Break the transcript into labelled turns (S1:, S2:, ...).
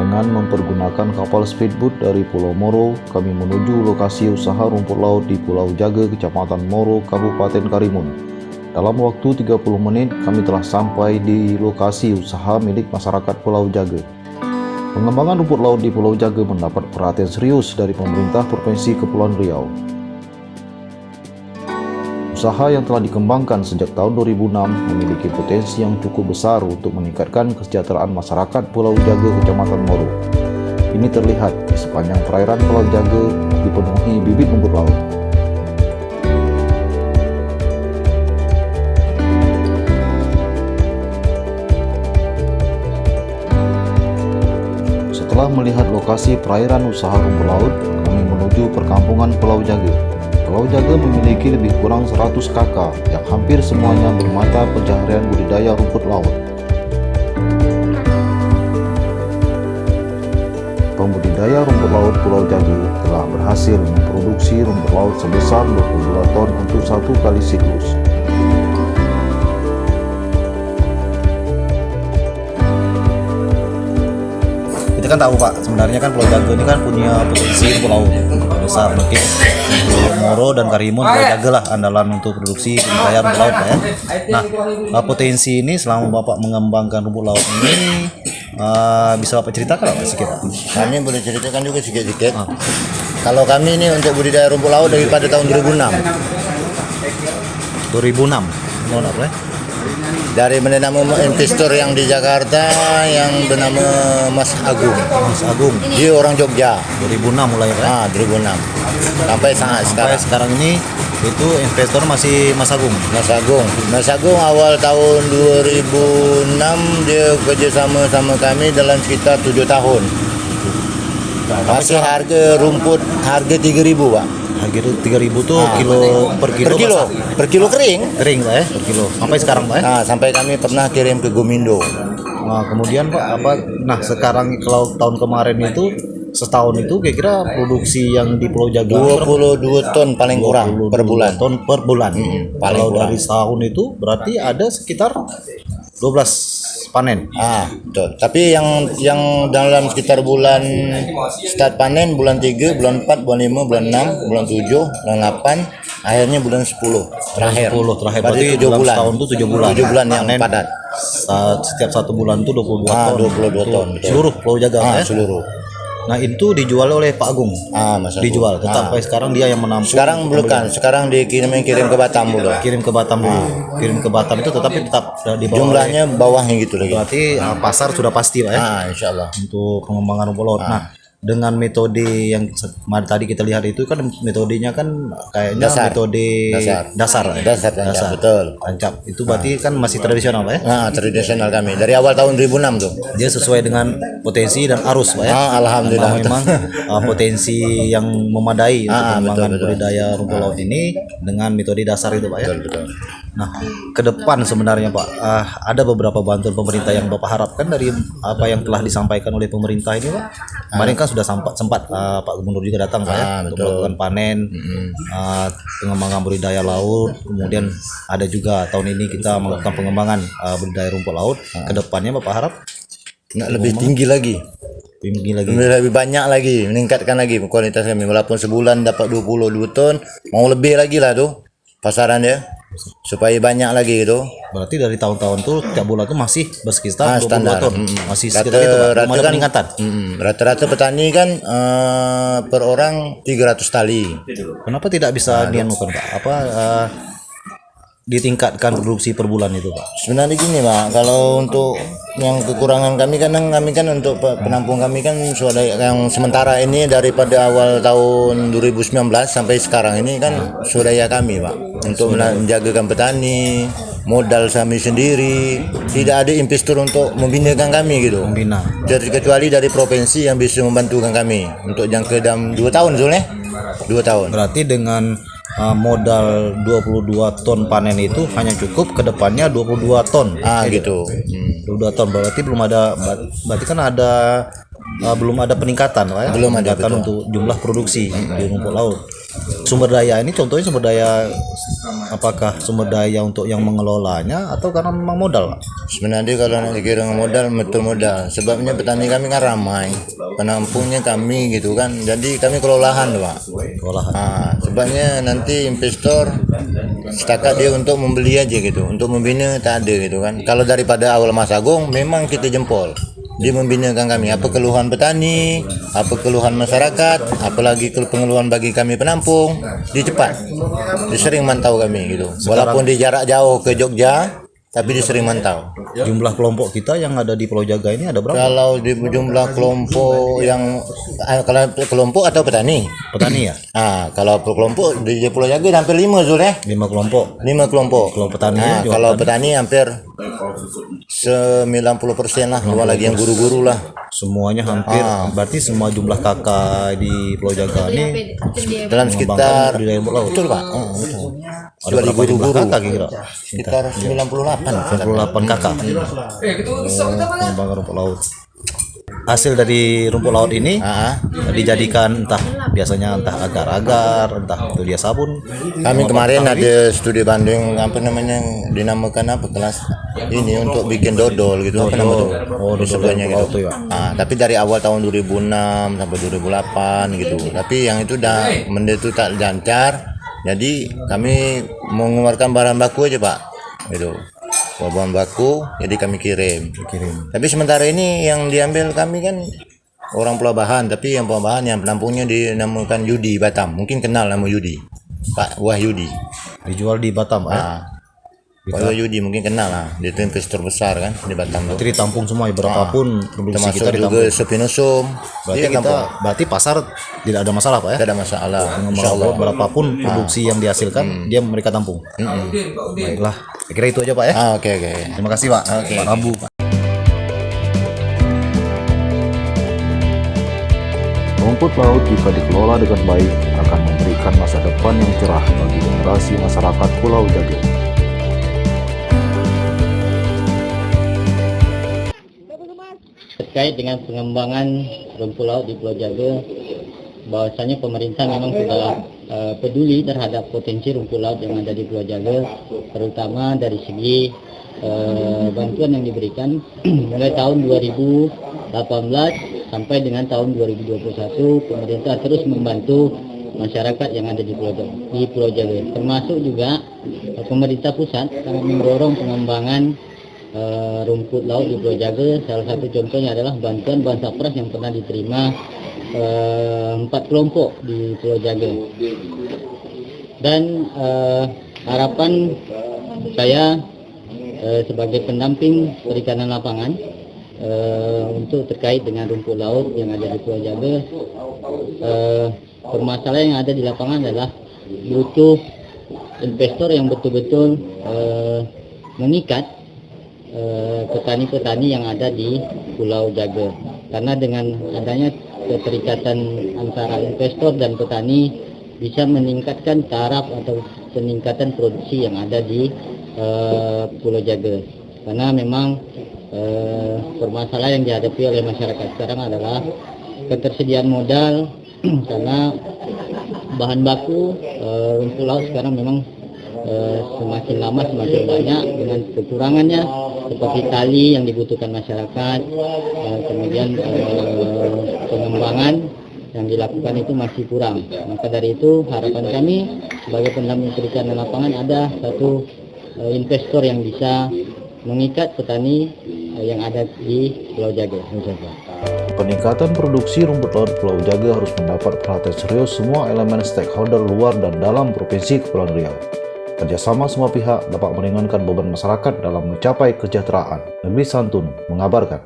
S1: Dengan mempergunakan kapal speedboat dari Pulau Moro, kami menuju lokasi usaha rumput laut di Pulau Jaga, Kecamatan Moro, Kabupaten Karimun. Dalam waktu 30 menit, kami telah sampai di lokasi usaha milik masyarakat Pulau Jaga. Pengembangan rumput laut di Pulau Jaga mendapat perhatian serius dari pemerintah Provinsi Kepulauan Riau. Usaha yang telah dikembangkan sejak tahun 2006 memiliki potensi yang cukup besar untuk meningkatkan kesejahteraan masyarakat Pulau Jaga, Kecamatan Moro. Ini terlihat di sepanjang perairan Pulau Jaga dipenuhi bibit rumput laut. Setelah melihat lokasi perairan usaha rumput laut, kami menuju perkampungan Pulau Jaga. Pulau Jaga memiliki lebih kurang 100 kakak yang hampir semuanya bermata pencaharian budidaya rumput laut. Pembudidaya rumput laut Pulau Jaga telah berhasil memproduksi rumput laut sebesar 22 ton untuk satu kali siklus.
S2: Kita kan tahu Pak, sebenarnya kan Pulau Jaga ini kan punya potensi rumput laut besar, mungkin untuk Moro dan Karimun Pulau Jaga lah andalan untuk produksi budidaya rumput laut Pak ya. Nah, potensi ini selama Bapak mengembangkan rumput laut ini bisa Bapak ceritakan apa sih kita?
S3: Kami boleh ceritakan juga sedikit-sedikit. Kalau kami ini untuk budidaya rumput laut daripada tahun 2006.
S2: 2006. Tahun apa ya?
S3: Dari bernama investor yang di Jakarta yang bernama Mas Agung.
S2: Mas Agung.
S3: Dia orang Jogja.
S2: 2006 mulai Pak.
S3: 2006. Sampai sekarang
S2: ini itu investor masih Mas Agung.
S3: Mas Agung awal tahun 2006 dia kerjasama sama kami dalam sekitar 7 tahun. Masih harga rumput harga 3.000 Pak.
S2: Harga 3.000 tuh per kilo kering Pak ya, per kilo. Sampai sekarang Pak ya?
S3: Sampai kami pernah kirim ke Gomindo.
S2: Nah, kemudian Pak sekarang kalau tahun kemarin itu setahun itu kira-kira produksi yang di Pulau Jaga
S3: 22 ton paling kurang per bulan.
S2: Ton per bulan. Kalau
S3: kurang.
S2: dari setahun itu berarti ada sekitar 12 panen.
S3: Betul. Tapi yang dalam sekitar bulan start panen bulan 3, bulan 4, bulan 5, bulan 6, bulan 7, bulan 8, akhirnya bulan 10 terakhir.
S2: Berarti
S3: 7 bulan.
S2: Setahun tuh 7 bulan.
S3: 7 bulan yang
S2: panen
S3: padat.
S2: Setiap satu bulan tuh 22 ton.
S3: 22 ton. Betul.
S2: Seluruh Pulau Jaga ya?
S3: Seluruh.
S2: Nah, itu dijual oleh Pak Agung.
S3: Mas Agung.
S2: Dijual. Sampai sekarang dia yang menampung.
S3: Sekarang belum kan. Sekarang kirim ke Batam dulu.
S2: Kirim ke Batam dulu. Kirim ke Batam itu tetap di bawah.
S3: Jumlahnya bawahnya gitu lagi.
S2: Berarti pasar sudah pasti Pak ya.
S3: Insyaallah.
S2: Untuk pengembangan rumput laut. Nah, dengan metode yang tadi kita lihat itu kan metodenya kan kayaknya metode dasar.
S3: Betul.
S2: Tancap. Itu berarti kan masih tradisional Pak ya.
S3: Tradisional kami dari awal tahun 2006 tuh.
S2: Dia sesuai dengan potensi dan arus Pak ya.
S3: Alhamdulillah.
S2: Memang potensi yang memadai untuk pengembangan budidaya rumput laut ini dengan metode dasar itu Pak ya.
S3: Betul.
S2: Nah, ke depan sebenarnya Pak, ada beberapa bantuan pemerintah yang Bapak harapkan dari apa yang telah disampaikan oleh pemerintah ini Pak. Kemarin kan sudah sempat Pak Gubernur juga datang Pak ya untuk melakukan panen, pengembangan budidaya laut. Kemudian ada juga tahun ini kita melakukan pengembangan budidaya rumput laut. Kedepannya Bapak harap
S3: lebih tinggi lagi. Lebih banyak lagi, meningkatkan lagi kualitas kami. Walaupun sebulan dapat 22 ton, mau lebih lagi lah tuh pasaran ya. Supaya banyak lagi gitu.
S2: Berarti dari tahun-tahun tuh tiap bulan tuh masih berkisar 22
S3: standar.
S2: ton. Masih sekitar itu Pak. Belum ada peningkatan.
S3: Rata-rata petani kan per orang 300 tali.
S2: Kenapa tidak bisa dianukan Pak? Ditingkatkan produksi per bulan itu Pak?
S3: Sebenarnya gini Pak, kalau untuk yang kekurangan kami kan untuk penampung kami kan sudah yang sementara ini daripada awal tahun 2019 sampai sekarang ini kan swadaya kami Pak untuk menjagakan petani, modal kami sendiri, tidak ada investor untuk membinakan kami gitu. Kecuali dari provinsi yang bisa membantukan kami untuk jangka dalam 2 tahun soalnya. 2 tahun.
S2: Berarti dengan modal 22 ton panen itu hanya cukup ke depannya 22 ton.
S3: Gitu.
S2: 22 ton berarti belum ada, berarti kan ada belum ada peningkatan Pak, ya?
S3: Belum ada,
S2: Peningkatan
S3: betul.
S2: untuk jumlah produksi di rumput laut. Sumber daya ini contohnya sumber daya, apakah sumber daya untuk yang mengelolanya atau karena memang modal Pak?
S3: Sebenarnya kalau nak dikira modal, betul modal. Sebabnya petani kami kan ramai, penampungnya kami gitu kan. Jadi kami kelolahan tuh, Pak.
S2: Olahan.
S3: Sebabnya nanti investor setakat dia untuk membeli aja gitu, untuk membina tak ada gitu kan. Kalau daripada awal Mas Agung memang kita jempol. Dia membinakan kami apa keluhan petani, apa keluhan masyarakat, apalagi pengeluhan bagi kami penampung, dia cepat. Dia sering mantau kami gitu. Walaupun di jarak jauh ke Jogja, tapi dia sering mantau.
S2: Jumlah kelompok kita yang ada di Pulau Jaga ini ada berapa?
S3: Kalau di jumlah kelompok yang kalau kelompok atau petani?
S2: Petani ya?
S3: Kalau per kelompok di Pulau Jaga hampir 5 Zul ya.
S2: 5 kelompok.
S3: 5 kelompok.
S2: Kalau petani juga
S3: kalau petani hampir 90% lah, dua lagi yang guru-guru lah.
S2: Semuanya hampir, berarti semua jumlah kakak di Pulau Jaga ini
S3: Dalam sekitar
S2: budidaya rumput laut.
S3: betul Pak. Betul.
S2: Ada berapa jumlah kakak kira?
S3: Sekitar 98.
S2: 98 kakak. Pengembangan rumput laut. Hasil dari rumput laut ini dijadikan biasanya entah agar-agar, entah itu dia sabun.
S3: Kami kemarin ada studi banding apa namanya dinamakan apa kelas ini untuk bikin dodol gitu apa namanya tuh?
S2: dodol
S3: Sebenarnya
S2: rumput laut
S3: gitu.
S2: tuh ya.
S3: Tapi dari awal tahun 2006 sampai 2008 gitu. Tapi yang itu udah benda itu tak lancar. Jadi kami mengeluarkan barang baku aja Pak. Gitu. Bahan baku jadi kami kirim. Tapi sementara ini yang diambil kami kan orang Pulau Bahan, tapi yang Pulau Bahan yang penampungnya dinamakan Yudi Batam. Mungkin kenal nama Yudi, Pak Wahyudi.
S2: Dijual di Batam,
S3: Pak Wahyudi mungkin kenal lah. Dia itu investor besar kan di Batam.
S2: Berarti ditampung semua, berapapun produksi
S3: Termasuk
S2: kita
S3: juga
S2: ditampung.
S3: Sepinosum.
S2: Berarti pasar tidak ada masalah Pak ya?
S3: Tidak ada masalah.
S2: Insyaallah berapapun produksi yang dihasilkan mereka tampung. Baiklah, saya kira itu aja Pak ya.
S3: Oke.
S2: Terima kasih Pak. Pak Rambu.
S1: Rumput laut jika dikelola dengan baik akan memberikan masa depan yang cerah bagi generasi masyarakat Pulau Jaga.
S4: Terkait dengan pengembangan rumput laut di Pulau Jaga, bahwasanya pemerintah memang sudah peduli terhadap potensi rumput laut yang ada di Pulau Jaga, terutama dari segi bantuan yang diberikan mulai tahun 2018 sampai dengan tahun 2021. Pemerintah terus membantu masyarakat yang ada di Pulau Jaga, termasuk juga pemerintah pusat sangat mendorong pengembangan rumput laut di Pulau Jaga. Salah satu contohnya adalah bantuan Bansapras yang pernah diterima 4 kelompok di Pulau Jaga. Dan harapan saya sebagai pendamping perikanan lapangan untuk terkait dengan rumput laut yang ada di Pulau Jaga, permasalahan yang ada di lapangan adalah butuh investor yang betul-betul mengikat petani-petani yang ada di Pulau Jaga, karena dengan adanya keterikatan antara investor dan petani bisa meningkatkan taraf atau peningkatan produksi yang ada di Pulau Jaga. Karena memang permasalahan yang dihadapi oleh masyarakat sekarang adalah ketersediaan modal karena bahan baku rumput laut sekarang memang semakin lama semakin banyak, dengan kekurangannya seperti tali yang dibutuhkan masyarakat, kemudian pengembangan yang dilakukan itu masih kurang. Maka dari itu harapan kami sebagai pendamping perikanan lapangan ada satu investor yang bisa mengikat petani yang ada di Pulau Jaga.
S1: Peningkatan produksi rumput laut Pulau Jaga harus mendapat perhatian serius semua elemen stakeholder luar dan dalam Provinsi Kepulauan Riau. Kerjasama semua pihak dapat meringankan beban masyarakat dalam mencapai kesejahteraan. Negeri Santun mengabarkan.